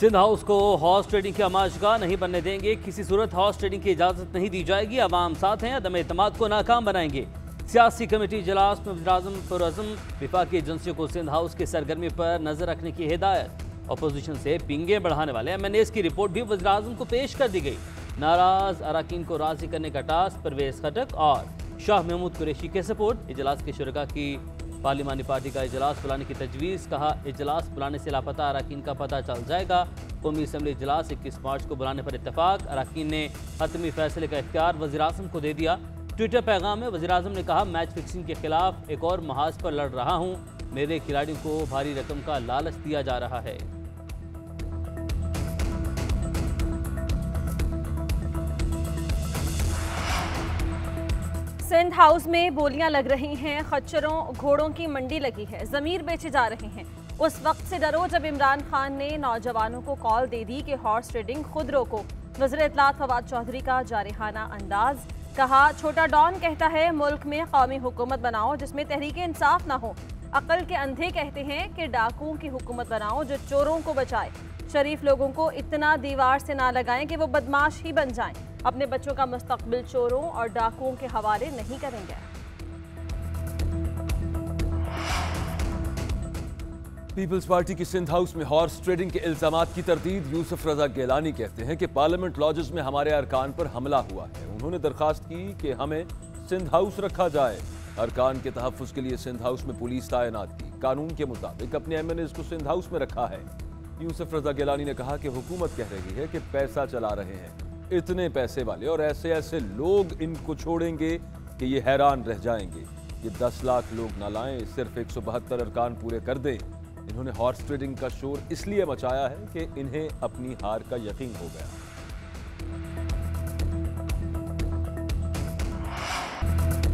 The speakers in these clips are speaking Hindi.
सिंध हाउस को हॉर्स ट्रेडिंग की आमाजगाह नहीं बनने देंगे। किसी सूरत हॉर्स ट्रेडिंग की इजाजत नहीं दी जाएगी। अवाम साथ हैं, अदम एतमाद को नाकाम बनाएंगे। सियासी कमेटी इजलास में वज़ीर-ए-आज़म पुरअज़्म विफाकी एजेंसियों को सिंध हाउस की सरगर्मी पर नजर रखने की हिदायत। अपोजिशन से पिंगे बढ़ाने वाले MNAs की रिपोर्ट भी वज़ीर-ए-आज़म को पेश कर दी गई। नाराज अरकान को राजी करने का टास्क परवेज खटक और शाह महमूद कुरैशी के सपोर्ट। इजलास के शुरका की पार्लिमानी पार्टी का इजलास बुलाने की तजवीज़। कहा, इजलास बुलाने से लापता अरकान का पता चल जाएगा। कौमी असम्बली इजलास 21 मार्च को बुलाने पर इत्तेफाक। अरकान ने हतमी फैसले का इख्तियार वज़ीर-ए-आज़म को दे दिया। ट्विटर पैगाम में वज़ीर-ए-आज़म ने कहा, मैच फिक्सिंग के खिलाफ एक और महाज पर लड़ रहा हूँ। मेरे खिलाड़ियों को भारी रकम का लालच दिया जा रहा है। सिंध हाउस में बोलियां लग रही हैं, खच्चरों घोड़ों की मंडी लगी है, ज़मीर बेचे जा रहे हैं। उस वक्त से डरो जब इमरान खान ने नौजवानों को कॉल दे दी कि हॉर्स ट्रेडिंग खुद रोको। वज़ीर इत्तलात फवाद चौधरी का जारिहाना अंदाज। कहा, छोटा डॉन कहता है मुल्क में कौमी हुकूमत बनाओ जिसमें तहरीक इंसाफ ना हो। अक्ल के अंधे कहते हैं कि डाकुओं की हुकूमत बनाओ जो चोरों को बचाए। शरीफ लोगों को इतना दीवार से ना लगाएं कि वो बदमाश ही बन जाएं। अपने बच्चों का मुस्तकबिल चोरों और डाकुओं के हवाले नहीं करेंगे। पीपल्स पार्टी की सिंध हाउस में हॉर्स ट्रेडिंग के इल्जामात की तरदीद। यूसुफ रजा गिलानी कहते हैं कि पार्लियामेंट लॉजेस में हमारे अरकान पर हमला हुआ है। उन्होंने दरखास्त की कि हमें सिंध हाउस रखा जाए। अरकान के तहफ़्फ़ुज़ के लिए सिंध हाउस में पुलिस तैनात की। कानून के मुताबिक अपने MNAs को सिंध हाउस में रखा है। यूसुफ रजा गिलानी ने कहा कि हुकूमत कह रही है कि पैसा चला रहे हैं, इतने पैसे वाले और ऐसे ऐसे लोग इनको छोड़ेंगे कि ये हैरान रह जाएंगे। ये 10 लाख लोग ना लाएं, सिर्फ 172 अरकान पूरे कर दें। इन्होंने हॉर्स ट्रेडिंग का शोर इसलिए मचाया है कि इन्हें अपनी हार का यकीन हो गया।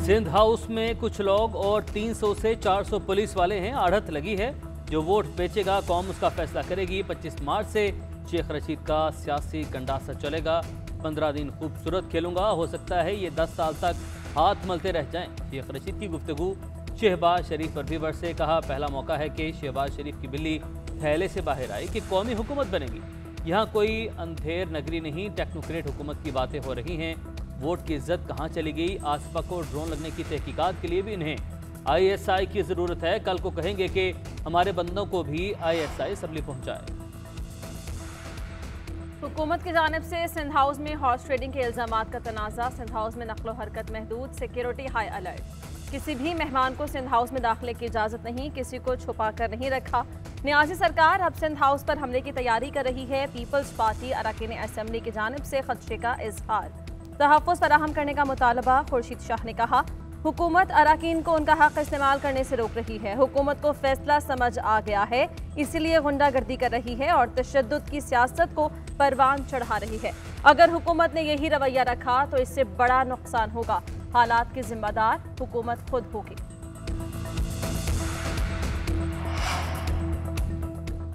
सिंध हाउस में कुछ लोग और 300 से 400 पुलिस वाले हैं। आढ़त लगी है, जो वोट बेचेगा कौम उसका फैसला करेगी। 25 मार्च से शेख रशीद का सियासी गंडासा चलेगा। 15 दिन खूबसूरत खेलूंगा, हो सकता है ये 10 साल तक हाथ मलते रह जाएं। शेख रशीद की गुफ्तगू शहबाज शरीफ पर भी बरसे। कहा, पहला मौका है कि शहबाज शरीफ की बिल्ली थैले से बाहर आई कि कौमी हुकूमत बनेगी। यहाँ कोई अंधेर नगरी नहीं, टेक्नोक्रेट हुकूमत की बातें हो रही हैं। वोट की इज्जत कहाँ चली गई? आसपा को ड्रोन लगने की तहकीकात के लिए भी इन्हें ISI की ज़रूरत है। कल को कहेंगे कि हमारे बंदों को भी ISI असम्बली पहुँचाए। हुकूमत की जानिब से सिंध हाउस में हॉर्स ट्रेडिंग के इल्जामात का तनाज़ा। सिंध हाउस में नकलो हरकत महदूद, सिक्योरिटी हाई अलर्ट। किसी भी मेहमान को सिंध हाउस में दाखिले की इजाज़त नहीं, किसी को छुपा कर नहीं रखा। न्याजी सरकार अब सिंध हाउस पर हमले की तैयारी कर रही है। पीपल्स पार्टी अरकान असम्बली की जानिब से खदशे का इजहार। तहफ़्फ़ुज़ फराहम करने का मुतालबा। खुर्शीद शाह ने कहा, हुकूमत अरकान को उनका हक इस्तेमाल करने से रोक रही है। हुकूमत को फैसला समझ आ गया है, इसीलिए गुंडागर्दी कर रही है और तशद्दुद की सियासत को परवान चढ़ा रही है। अगर हुकूमत ने यही रवैया रखा तो इससे बड़ा नुकसान होगा। हालात की जिम्मेदार हुकूमत खुद होगी।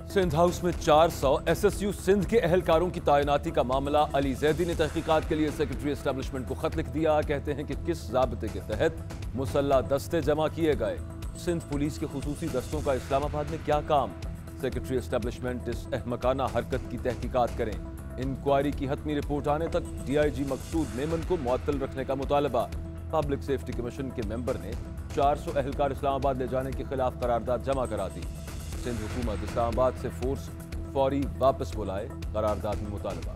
सिंध हाउस में 400 SSU सिंध के अहलकारों की तैनाती का मामला। अली जैदी ने तहकीकात के लिए सेक्रेटरी एस्टेब्लिशमेंट को खत लिख दिया। कहते हैं कि किस ज़ाब्ते के तहत मुसल्ला दस्ते जमा किए गए। सिंध पुलिस के खुसूसी दस्तों का इस्लामाबाद में क्या काम? सेक्रेटरी एस्टेब्लिशमेंट इस अहमकाना हरकत की तहकीकात करें। इंक्वायरी की हतमी रिपोर्ट आने तक DIG मकसूद मेमन को मुअत्तल रखने का मुतालबा। पब्लिक सेफ्टी कमीशन के मेंबर ने 400 अहलकार इस्लामाबाद ले जाने के खिलाफ करारदाद जमा करा दी। सिंध हुकूमत इस्लामाबाद से फोर्स फौरी वापस बुलाए, करारदाद में मुतालबा।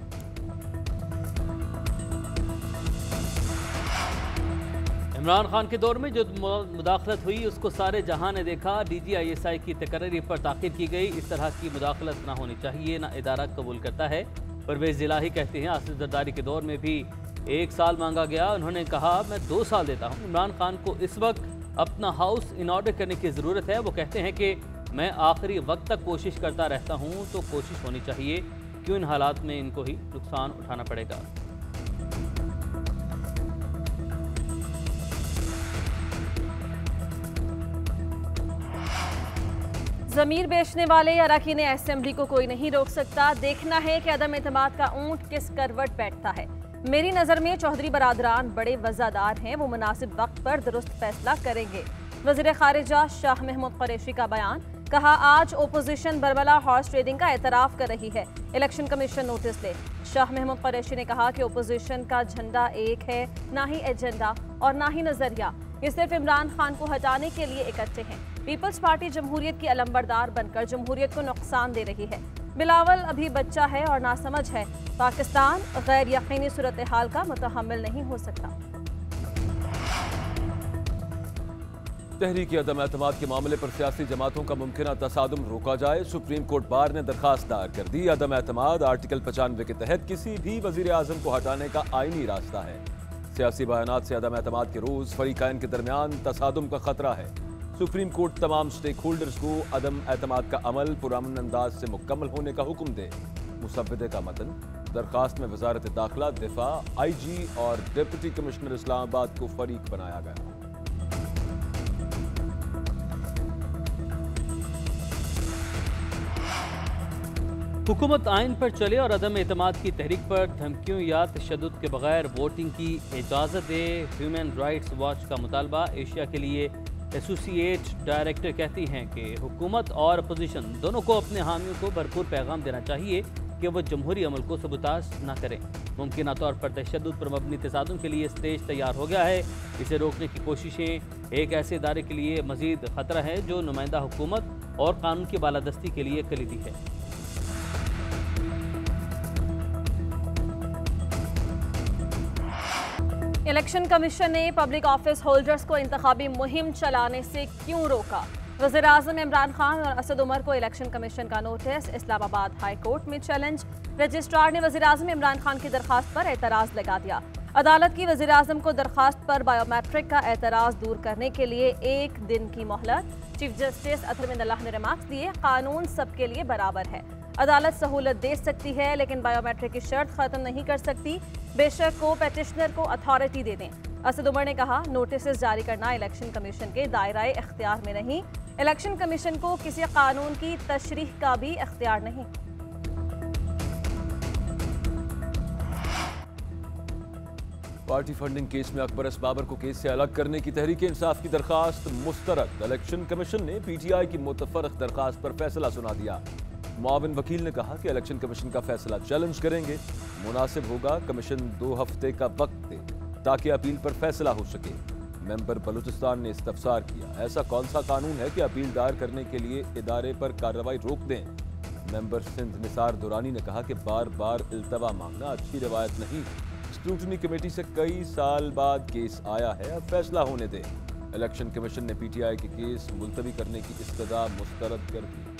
इमरान खान के दौर में जो मुदाखलत हुई उसको सारे जहां ने देखा। DG ISI की तकर्री पर ताक़ीद की गई। इस तरह की मुदाखलत ना होनी चाहिए, ना इदारा कबूल करता है। परवेज इलाही कहते हैं, आसिफ जरदारी के दौर में भी 1 साल मांगा गया, उन्होंने कहा मैं 2 साल देता हूँ। इमरान खान को इस वक्त अपना हाउस इन ऑर्डर करने की ज़रूरत है। वो कहते हैं कि मैं आखिरी वक्त तक कोशिश करता रहता हूँ, तो कोशिश होनी चाहिए। क्यों इन हालात में इनको ही नुकसान उठाना पड़ेगा? ज़मीर बेचने वाले अरकान असम्बली को कोई नहीं रोक सकता। देखना है कि अदम एतमाद का ऊंट किस करवट बैठता है। मेरी नज़र में चौधरी बरादरान बड़े वज़ादार हैं, वो मुनासिब वक्त पर दुरुस्त फैसला करेंगे। वज़ीर ख़ारिजा शाह महमूद कुरैशी का बयान। कहा आज ओपोजिशन बरबला हॉर्स ट्रेडिंग का एतराफ कर रही है, इलेक्शन कमीशन नोटिस ले। शाह महमूद कुरैशी ने कहा कि ओपोजिशन का झंडा एक है, ना ही एजेंडा और ना ही नजरिया। ये सिर्फ इमरान खान को हटाने के लिए इकट्ठे हैं। पीपल्स पार्टी जमहूरियत की अलंबरदार बनकर जमहूरियत को नुकसान दे रही है। बिलावल अभी बच्चा है और नासमझ है। पाकिस्तान गैर यकीनी सूरत हाल का मुतहम्मिल नहीं हो सकता। तहरीक अदम एतमाद के मामले पर सियासी जमातों का मुमकिन तसादुम रोका जाए। सुप्रीम कोर्ट बार ने दरखास्त दायर कर दी। अदम एतमाद आर्टिकल 95 के तहत किसी भी वजीर आजम को हटाने का आईनी रास्ता है। सियासी बयानात से अदम एतमाद के रोज फरीकाइन के दरमियान तसादुम का खतरा है। सुप्रीम कोर्ट तमाम स्टेक होल्डर्स को अदम एतमाद का अमल पुरअमन अंदाज से मुकम्मल होने का हुक्म दे। मुसव्विदे का मतन दरखास्त में वजारत दाखिला, दिफा, IG और डिप्टी कमिश्नर इस्लामाबाद को फरीक बनाया गया। हुकूमत आइन पर चले और अदम एतमाद की तहरीक पर धमकियों या तशद्दुद के बगैर वोटिंग की इजाज़त दे। ह्यूमन राइट्स वॉच का मुतालबा। एशिया के लिए एसोसिएट डायरेक्टर कहती हैं कि हुकूमत और अपोजिशन दोनों को अपने हामियों को भरपूर पैगाम देना चाहिए कि वह जमहूरी अमल को सबूताज न करें। मुमकिन तौर पर तशद्दुद पर मबनी तसादुम के लिए स्टेज तैयार हो गया है। इसे रोकने की कोशिशें एक ऐसे इदारे के लिए मजीद खतरा है जो नुमाइंदा हुकूमत और कानून की बालादस्ती के लिए कलीदी है। इलेक्शन कमीशन ने पब्लिक ऑफिस होल्डर्स को इंतखाबी मुहिम चलाने से क्यों रोका? वज़ीर आज़म इमरान खान और असद उमर को इलेक्शन कमीशन का नोटिस। इस्लामाबाद हाई कोर्ट में चैलेंज। रजिस्ट्रार ने वज़ीर आज़म इमरान खान की दरखास्त पर एतराज़ लगा दिया। अदालत की वज़ीर आज़म को दरखास्त पर बायोमेट्रिक का एतराज़ दूर करने के लिए 1 दिन की मोहलत। चीफ जस्टिस अतहर मिनल्लाह ने रिमार्क्स दिए, कानून सबके लिए बराबर है। अदालत सहूलत दे सकती है लेकिन बायोमेट्रिक की शर्त खत्म नहीं कर सकती। बेशक को पेटिशनर को अथॉरिटी दे दें। असद उमर ने कहा, नोटिस जारी करना इलेक्शन कमीशन के दायरे इख्तियार में नहीं। इलेक्शन कमीशन को किसी कानून की तशरीह का भी इख्तियार नहीं। पार्टी फंडिंग केस में अकबर असबाबर को केस से अलग करने की तहरीक इंसाफ की दरखास्त मुस्तरद। इलेक्शन कमीशन ने PTI की मुतफरक दरखास्त पर फैसला सुना दिया। मुआविन वकील ने कहा कि इलेक्शन कमीशन का फैसला चैलेंज करेंगे। मुनासिब होगा कमीशन 2 हफ्ते का वक्त दे ताकि अपील पर फैसला हो सके। मेंबर बलूचिस्तान ने इस्तफसार किया, ऐसा कौन सा कानून है कि अपील दायर करने के लिए इदारे पर कार्रवाई रोक दें। मेंबर सिंध निसार दुरानी ने कहा कि बार बार इल्तवा मांगना अच्छी रवायत नहीं। स्क्रूटनी कमेटी से कई साल बाद केस आया है, अब फैसला होने दें। इलेक्शन कमीशन ने PTI के केस मुलतवी करने की इस्तदा मुस्तरद कर दी।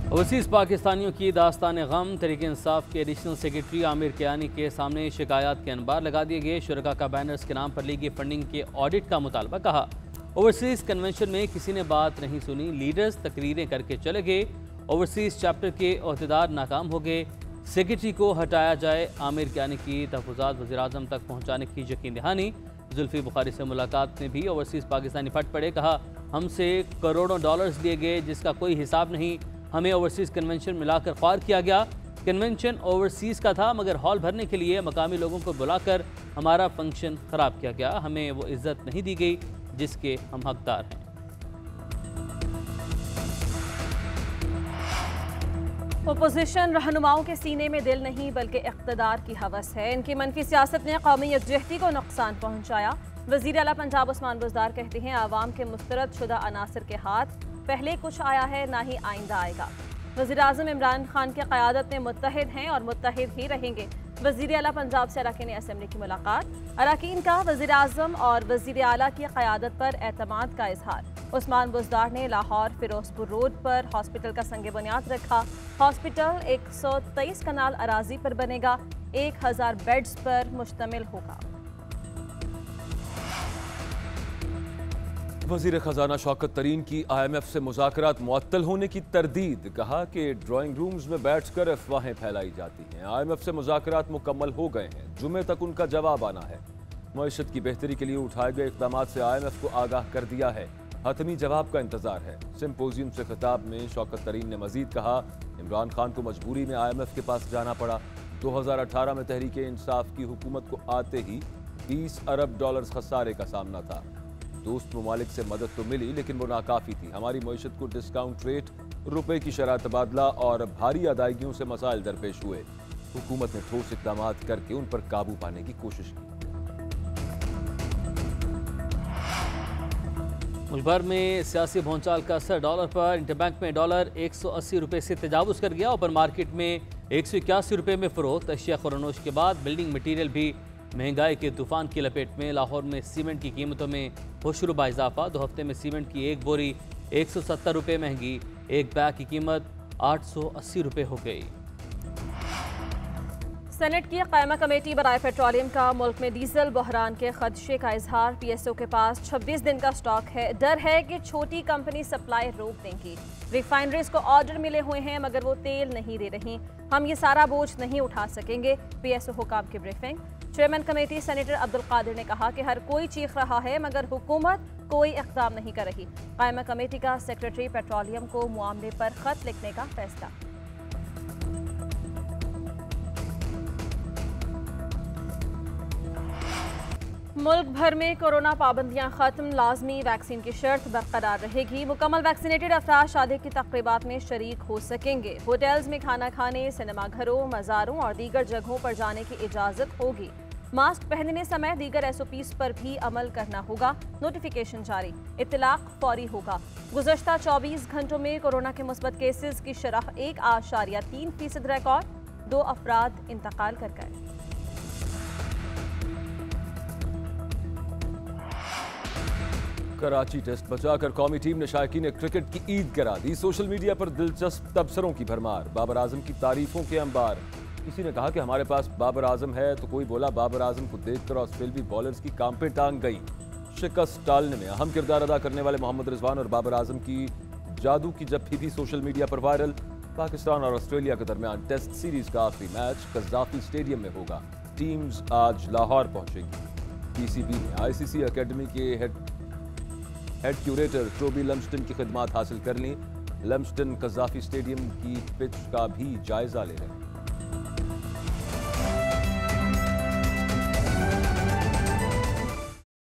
ओवरसीज़ पाकिस्तानियों की दास्तान गम। तहरीक इंसाफ के एडिशनल सेक्रेटरी आमिर कियानी के सामने शिकायत के अनबार लगा दिए गए। शुरका का बैनर्स के नाम पर ली गई फंडिंग के ऑडिट का मुतालबा। कहा, ओवरसीज़ कन्वेंशन में किसी ने बात नहीं सुनी, लीडर्स तकरीरें करके चले गए। ओवरसीज़ चैप्टर के अहदेदार नाकाम हो गए। सेक्रेटरी को हटाया जाए। आमिर कियानी की तहफ़्फ़ुज़ात वज़ीर आज़म तक पहुँचाने की यकीन दहानी। जुल्फ़ी बुखारी से मुलाकात में भी ओवरसीज़ पाकिस्तानी फट पड़े। कहा, हमसे करोड़ों डॉलर्स दिए गए जिसका कोई हिसाब नहीं। हमें ओवरसीज़ कन्वेंशन मिलाकर ख्वार किया गया। कन्वेंशन ओवरसीज़ का था मगर हॉल भरने के लिए मकामी लोगों को बुलाकर हमारा फंक्शन ख़राब किया गया। हमें वो इज़्ज़त नहीं दी गई जिसके हम हकदार हैं। ओपोजिशन रहनुमाओं के सीने में दिल नहीं बल्कि इक़्तिदार की हवस है। इनकी मनफी सियासत ने कौमी यकजहती को नुकसान पहुँचाया। वज़ीर आला पंजाब उस्मान बुज़दार कहते हैं, आवाम के मुस्तरद शुदा अनासर के हाथ पहले कुछ आया है ना ही आइंदा आएगा। वज़ीर आज़म इमरान खान की क़यादत में मुत्तहिद हैं और मुत्तहिद ही रहेंगे। वज़ीर आला पंजाब से अरकान असम्बली की मुलाकात। अरकान का वज़ीर आज़म और वज़ीर आला की क़यादत पर एतमाद का इजहार। उस्मान बुज़दार ने लाहौर फिरोजपुर रोड पर हॉस्पिटल का संग बुनियाद रखा। हॉस्पिटल 123 कनाल अराजी पर बनेगा, 1000 बेड्स पर मुश्तमिल होगा। वज़ीर ख़जाना शौकत तरीन की IMF से मुज़ाकरात मुअत्तल होने की तरदीद। कहा कि ड्राइंग रूम्स में बैठकर अफवाहें फैलाई जाती हैं। IMF से मुज़ाकरात मुकम्मल हो गए हैं, जुमे तक उनका जवाब आना है। मईशत की बेहतरी के लिए उठाए गए इक़दामात से IMF को आगाह कर दिया है, हतमी जवाब का इंतजार है। सिम्पोजियम से खिताब में शौकत तरीन ने मजीद कहा, इमरान खान को मजबूरी में IMF के पास जाना पड़ा। 2018 में तहरीक इंसाफ की हुकूमत को आते ही $20 अरब खसारे का सामना था। दोस्त ममालिक से मदद तो मिली, लेकिन वो नाकाफी थी। हमारी मईशत को डिस्काउंट रेट, रुपए की शरह तबादला और भारी अदायगियों से मसाइल दरपेश हुए। हुकूमत ने ठोस इक़दाम करके उन पर काबू पाने की कोशिश की। मुल्क भर में सियासी भौचाल का असर डॉलर पर। इंटरबैंक में डॉलर 180 रुपये से तजावुज़ कर गया। ओपन मार्केट में 181 रुपये में फरोख्त। अशिया खुरनोश के बाद बिल्डिंग मटीरियल भी महंगाई के तूफान की लपेट में। लाहौर में सीमेंट की कीमतों में होशरुबा इजाफा। 2 हफ्ते में सीमेंट की एक बोरी 170 रुपये महंगी। एक बैग की कीमत 880 रुपये हो गई। सेनेट की कायमा कमेटी बराए पेट्रोलियम का मुल्क में डीजल बहरान के खदशे का इजहार। PSO के पास 26 दिन का स्टॉक है। डर है कि छोटी कंपनी सप्लाई रोक देंगी। रिफाइनरीज को ऑर्डर मिले हुए हैं मगर वो तेल नहीं दे रही। हम ये सारा बोझ नहीं उठा सकेंगे। PSO हुकाम की briefing. Chairman committee senator Abdul Qadir ने कहा कि हर कोई चीख रहा है मगर हुकूमत कोई इक़दाम नहीं कर रही। कायमा कमेटी का सेक्रेटरी पेट्रोलियम को मामले पर खत लिखने का फैसला। मुल्क भर में कोरोना पाबंदियां खत्म। लाजमी वैक्सीन की शर्त बरकरार रहेगी। मुकम्मल वैक्सीनेटेड अफराद शादी की तकरीबात में शरीक हो सकेंगे। होटल्स में खाना खाने, सिनेमा घरों, मज़ारों और दीगर जगहों पर जाने की इजाज़त होगी। मास्क पहनने समय दीगर SOPs पर भी अमल करना होगा। नोटिफिकेशन जारी। इत्तलाक फौरी होगा। गुज़श्ता 24 घंटों में कोरोना के मुस्बत केसेस की शरह 1.3% रिकॉर्ड। 2 अफराद इंतकाल कर गए। कराची टेस्ट बचाकर कौमी टीम ने शायकीन क्रिकेट की ईद करा दी। सोशल मीडिया पर दिलचस्प तबसरों की भरमार। बाबर आजम की तारीफों के अंबार। किसी ने कहा कि हमारे पास बाबर आजम है तो कोई बोला बाबर आजम को देखकर ऑस्ट्रेलियाई बॉलर्स की कांपें टांग गई। शिकस्त टालने में अहम किरदार अदा करने वाले मोहम्मद रिजवान और बाबर आजम की जादू की जफ्फी थी सोशल मीडिया पर वायरल। पाकिस्तान और ऑस्ट्रेलिया के दरमियान टेस्ट सीरीज का आखिरी मैच कज़ाफी स्टेडियम में होगा। टीम्स आज लाहौर पहुंचेंगी। PCB ने ICC अकेडमी के हेड क्यूरेटर टोबी लम्स्टन की खिदमात हासिल कर ली। लम्स्टन कज़ाफी स्टेडियम की पिच का भी जायजा ले रहे हैं।